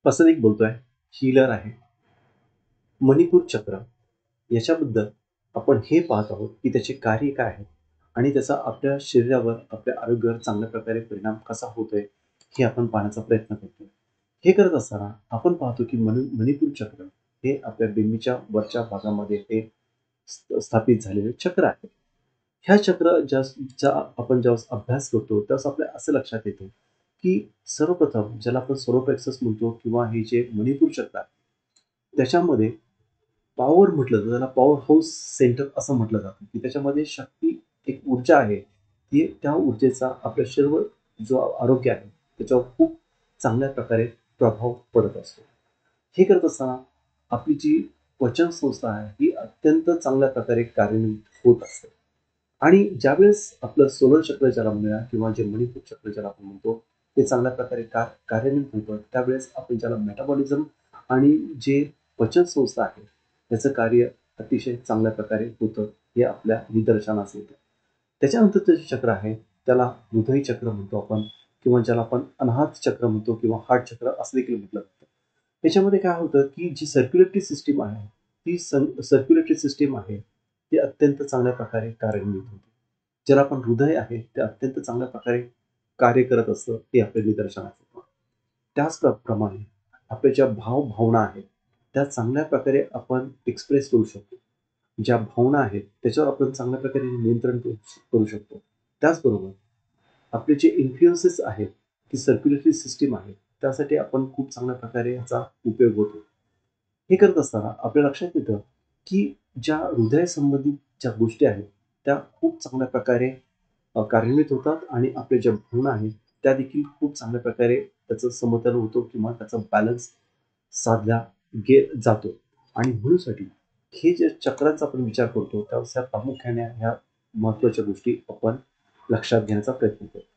प्रसादिक बोलतोय, हीलर आहे. मणिपूर चक्र याच्याबद्दल आपण हे पाहत आहोत की त्याचे कार्य काय आहे आणि त्याचा आपल्या शरीरावर, आपल्या आरोग्यावर चांगल्या प्रकारे परिणाम कसा होतोय हे आपण पाहण्याचा प्रयत्न करतोय. हे करत असताना आपण पाहतो की मणिपूर चक्र हे आपल्या बिंबीच्या वरच्या भागामध्ये हे स्थापित झालेले चक्र आहे. ह्या चक्र ज्याचा आपण जेव्हा अभ्यास करतो तेव्हा आपल्या असं लक्षात येतं की सर्वप्रथम ज्याला आपण सोलर प्लेक्सस म्हणतो किंवा हे जे मणिपूर चक्र आहे त्याच्यामध्ये पॉवर म्हटलं तर त्याला पॉवर हाऊस सेंटर असं म्हटलं जातं, की त्याच्यामध्ये शक्ती एक ऊर्जा आहे, ती त्या ऊर्जेचा आपल्या शरीर जो आरोग्य आहे, त्याच्यावर खूप चांगल्या प्रकारे प्रभाव पडत असतो. हे करत असताना आपली जी पचन संस्था आहे, ही अत्यंत चांगल्या प्रकारे कार्यान्वित होत असते. आणि ज्यावेळेस आपलं सोलर चक्र ज्याला म्हणूया किंवा जे मणिपूर चक्र ज्याला आपण म्हणतो, ते चांगल्या प्रकारे कार्यान्वित होतं. त्यावेळेस आपण ज्याला मेटाबॉलिझम आणि जे पचन संस्था आहे, त्याचं कार्य अतिशय चांगल्या प्रकारे होतं, हे आपल्या निदर्शनास येतं. त्याच्यानंतरचं जे चक्र आहे, त्याला हृदय चक्र म्हणतो आपण किंवा ज्याला आपण अनाहत चक्र म्हणतो किंवा हार्ट चक्र असं देखील म्हटलं जातं. त्याच्यामध्ये काय होतं, की जी सर्क्युलेटरी सिस्टम आहे, ती सर्क्युलेटरी सिस्टम आहे, ती अत्यंत चांगल्या प्रकारे कार्यान्वित होते. ज्याला आपण हृदय आहे, ते अत्यंत चांगल्या प्रकारे कार्य करत असतं, हे आपल्या निदर्शनास येतं. त्याचप्रमाणे आपल्या ज्या भावना आहेत, त्या चांगल्या प्रकारे आपण एक्सप्रेस करू शकतो. ज्या भावना आहेत, त्याच्यावर आपण चांगल्या प्रकारे नियंत्रण करू करू शकतो. त्याचबरोबर आपले जे इन्फ्लुएन्सेस आहेत, ती सर्क्युलेटरी सिस्टम आहे, त्यासाठी आपण खूप चांगल्या प्रकारे याचा उपयोग होतो. हे करत असताना आपल्या लक्षात येतं, की ज्या हृदयासंबंधित ज्या गोष्टी आहेत, त्या खूप चांगल्या प्रकारे कार्यान्वित होतात आणि आपल्या ज्या भावना आहेत, त्या देखील खूप चांगल्या प्रकारे त्याचं समतोल होतो किंवा त्याचा बॅलन्स साधला जातो. आणि म्हणूनसाठी हे जे चक्रांचा आपण विचार करतो, त्यावेळेस ह्या प्रामुख्याने ह्या महत्त्वाच्या गोष्टी आपण लक्षात घेण्याचा प्रयत्न करतो.